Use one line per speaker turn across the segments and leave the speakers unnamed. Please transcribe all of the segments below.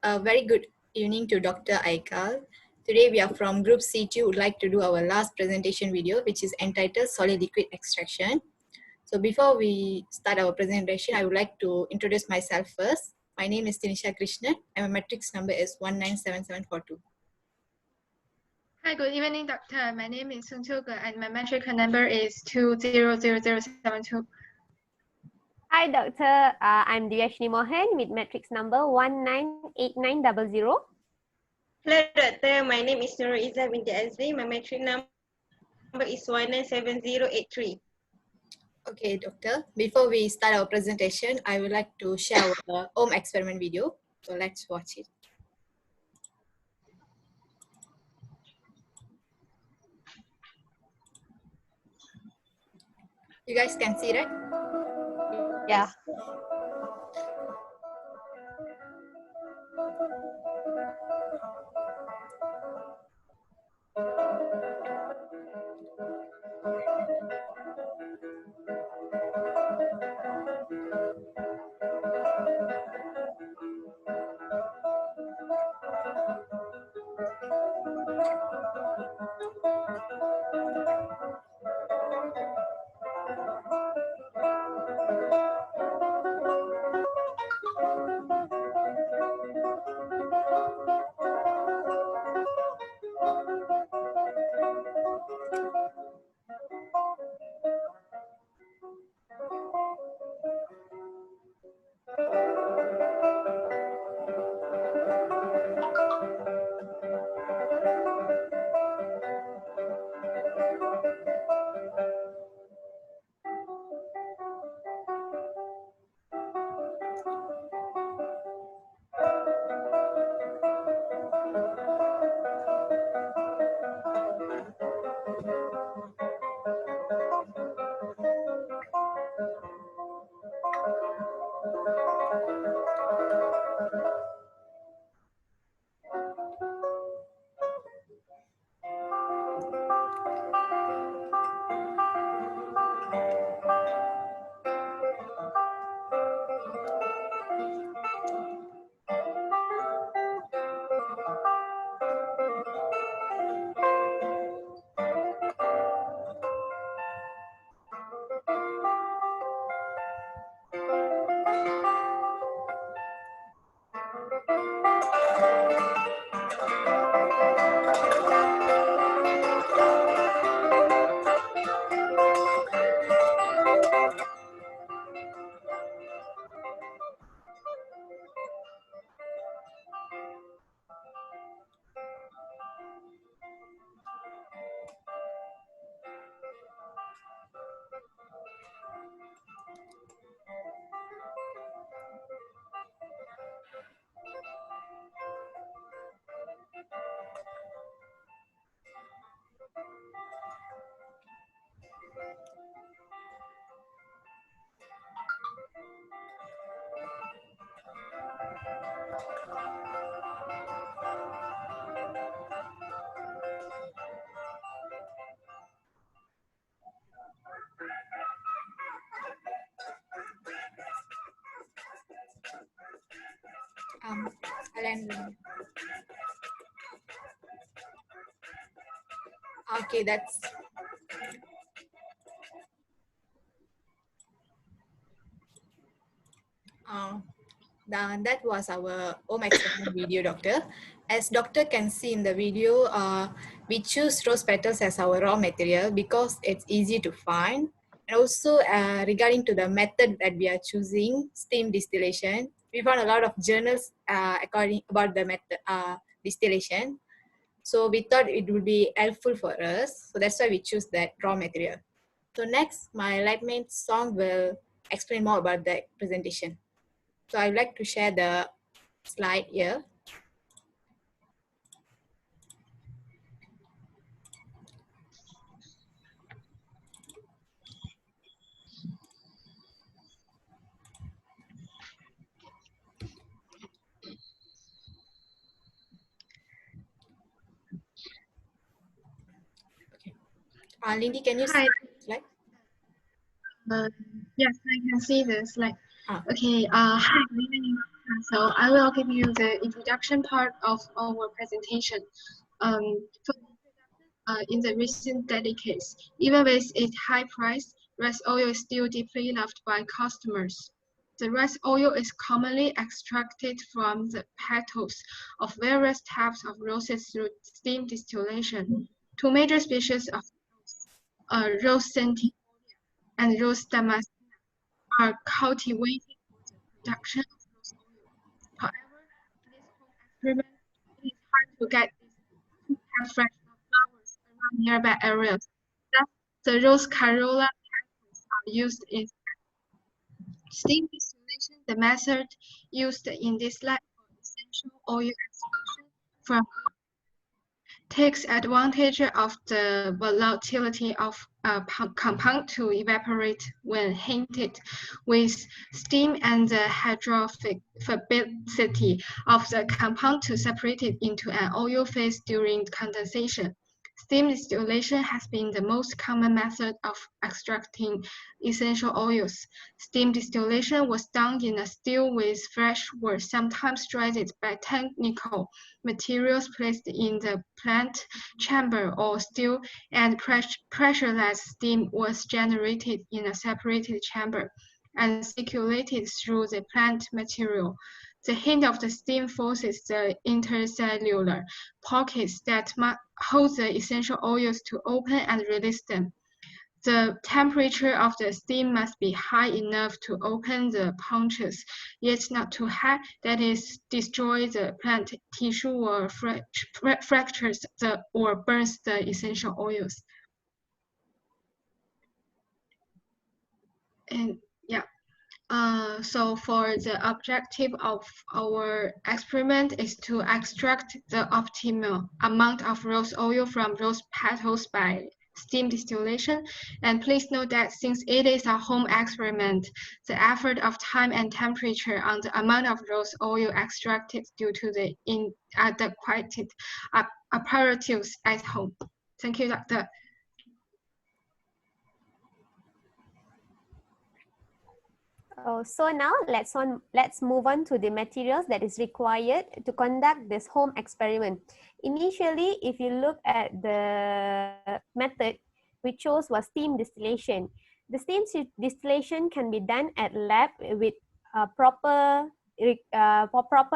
A very good evening to Dr. Aikal. Today we are from Group C2 would like to do our last presentation video, which is entitled Solid Liquid Extraction. So before we start our presentation, I would like to introduce myself first. My name is Tinisha Krishnan and my matrix number is 197742.
Hi, good evening, doctor. My name is Sun Chilge and my matric number is 200072.
Hi, Doctor. I'm Diyashni Mohan with matrix number 198900.
Hello, Doctor. My name is Nurul Izzah binti Azri. My matric number is 197083.
Okay, Doctor. Before we start our presentation, I would like to share our home experiment video. So let's watch it. You guys can see, right?
Yeah.
Okay, that's that was our home experiment video, Doctor. As Doctor can see in the video, we choose rose petals as our raw material because it's easy to find. And also regarding to the method that we are choosing, steam distillation, we found a lot of journals about the method distillation. So we thought it would be helpful for us. So that's why we choose that raw material. So next, my lightmate song will explain more about the presentation. So I'd like to share the slide here. Okay. Lindy, can you see the slide?
Yes, I can see the slide.
Ah.
Okay. Hi, good evening. So I will give you the introduction part of our presentation. For in the recent decades, even with its high price, rice oil is still deeply loved by customers. The rice oil is commonly extracted from the petals of various types of roses through steam distillation. Two major species of rose centifolia and rose damascena are cultivated for the production of rose oil. However, in this home experiment, it is hard to get these two fresh flowers around nearby areas. Thus, the rose corolla petals are used in steam distillation. The method used in this lab for essential oil extraction from takes advantage of the volatility of a compound to evaporate when heated with steam and the hydrophobicity of the compound to separate it into an oil phase during condensation. Steam distillation has been the most common method of extracting essential oils. Steam distillation was done in a still with fresh wood, sometimes dried by technical materials placed in the plant chamber or still, and pressurized steam was generated in a separated chamber and circulated through the plant material. The heat of the steam forces the intercellular pockets that hold the essential oils to open and release them. The temperature of the steam must be high enough to open the punctures, yet not too high that it destroys the plant tissue or fractures or burns the essential oils. And yeah. So for the objective of our experiment is to extract the optimal amount of rose oil from rose petals by steam distillation. And please note that since it is a home experiment, the effort of time and temperature on the amount of rose oil extracted due to the inadequate apparatus at home. Thank you, Doctor.
So now let's move on to the materials that is required to conduct this home experiment. Initially, if you look at the method we chose was steam distillation. The steam distillation can be done at lab with proper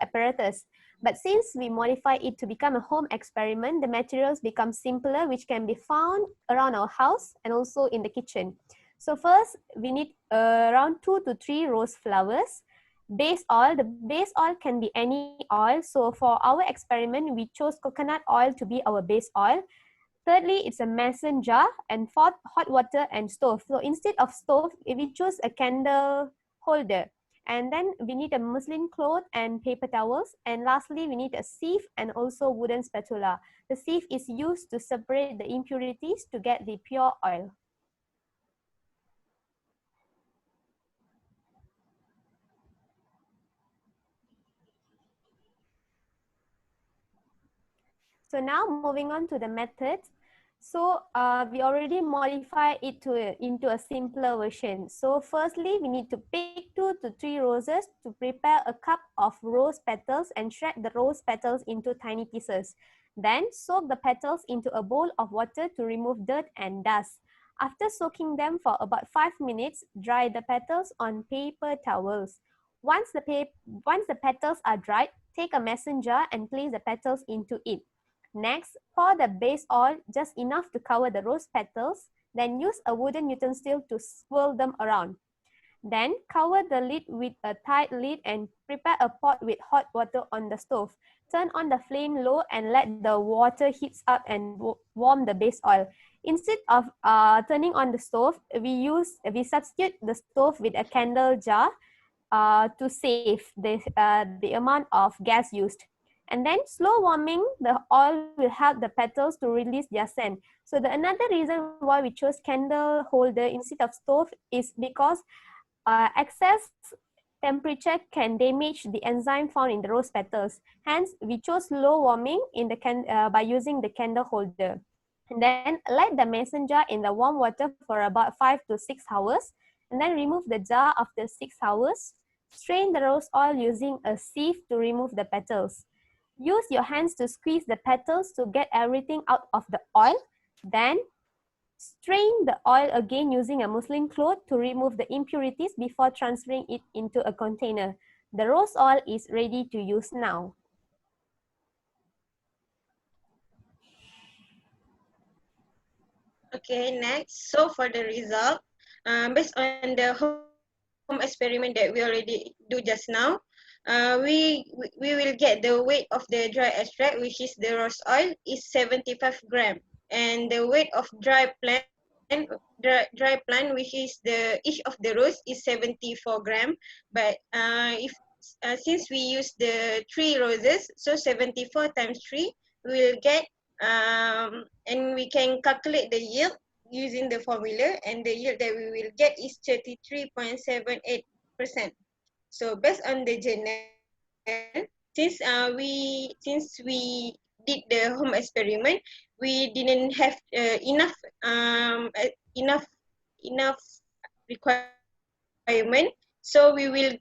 apparatus. But since we modify it to become a home experiment, the materials become simpler, which can be found around our house and also in the kitchen. So first, we need around 2 to 3 rose flowers. Base oil, the base oil can be any oil. So for our experiment, we chose coconut oil to be our base oil. Thirdly, it's a mason jar. And fourth, hot water and stove. So instead of stove, we choose a candle holder. And then we need a muslin cloth and paper towels. And lastly, we need a sieve and also wooden spatula. The sieve is used to separate the impurities to get the pure oil. So now moving on to the methods. So we already modify it into a simpler version. So firstly, we need to pick 2 to 3 roses to prepare a cup of rose petals and shred the rose petals into tiny pieces. Then soak the petals into a bowl of water to remove dirt and dust. After soaking them for about 5 minutes, dry the petals on paper towels. Once the petals are dried, take a mason jar and place the petals into it. Next, pour the base oil just enough to cover the rose petals, then use a wooden utensil to swirl them around. Then cover the lid with a tight lid and prepare a pot with hot water on the stove. Turn on the flame low and let the water heat up and warm the base oil. Instead of turning on the stove, we substitute the stove with a candle jar to save the amount of gas used. And then slow warming the oil will help the petals to release their scent. So another reason why we chose candle holder instead of stove is because excess temperature can damage the enzyme found in the rose petals. Hence, we chose low warming in the by using the candle holder. And then light the mason jar in the warm water for about 5 to 6 hours. And then remove the jar after 6 hours. Strain the rose oil using a sieve to remove the petals. Use your hands to squeeze the petals to get everything out of the oil. Then, strain the oil again using a muslin cloth to remove the impurities before transferring it into a container. The rose oil is ready to use now.
Okay, next. So for the result, based on the home experiment that we already do just now, we will get the weight of the dry extract, which is the rose oil, is 75 gram, and the weight of dry plant, which is the each of the rows, is 74 gram. But if since we use the 3 roses, so 74 times 3, we will get and we can calculate the yield using the formula, and the yield that we will get is 33.78%. So based on the journal, since we did the home experiment, we didn't have enough enough requirement. So we will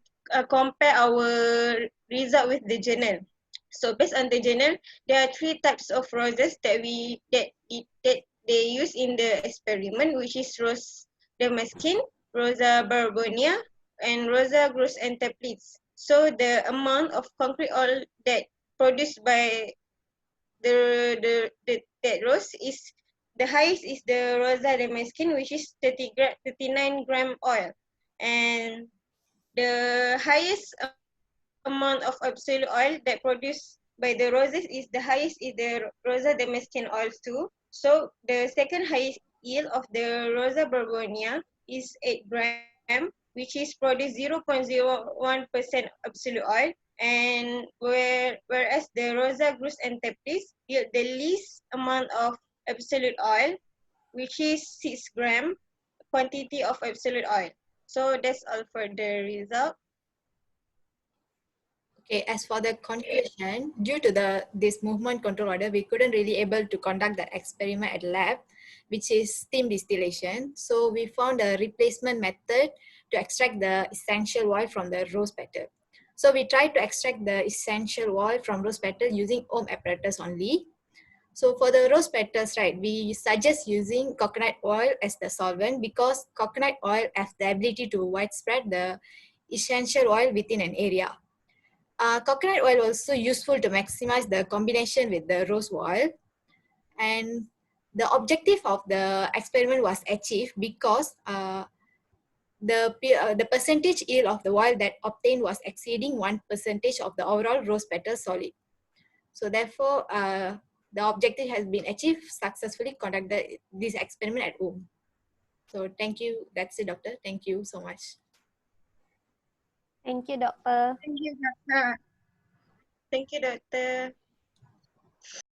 compare our result with the journal. So based on the journal, there are 3 types of roses that they use in the experiment, which is Rose Damascene, Rosa Barbonia, and Rosa Grus Anteplites. So the amount of concrete oil that produced by that rose is the highest is the Rosa Damascene, which is 39 gram oil, and the highest amount of absolute oil that produced by the roses is the highest is the Rosa Damascene oils too. So the second highest yield of the Rosa Borgonia is 8 gram, which is produced 0.01% absolute oil, and whereas the Rosa Grus Anteplis yield the least amount of absolute oil, which is 6 gram quantity of absolute oil. So that's all for the result.
Okay, as for the conclusion, due to this movement control order, we couldn't really able to conduct the experiment at lab, which is steam distillation. So we found a replacement method to extract the essential oil from the rose petal. So we tried to extract the essential oil from rose petal using ohm apparatus only. So for the rose petals, right, we suggest using coconut oil as the solvent because coconut oil has the ability to widespread the essential oil within an area. Coconut oil also useful to maximize the combination with the rose oil, and the objective of the experiment was achieved because the percentage yield of the oil that obtained was exceeding 1% of the overall rose petal solid. So therefore, the objective has been achieved successfully. Conducted this experiment at home. So thank you. That's it, doctor. Thank you so much.
Thank you, Doctor.
Thank you, Doctor.
Thank you, doctor.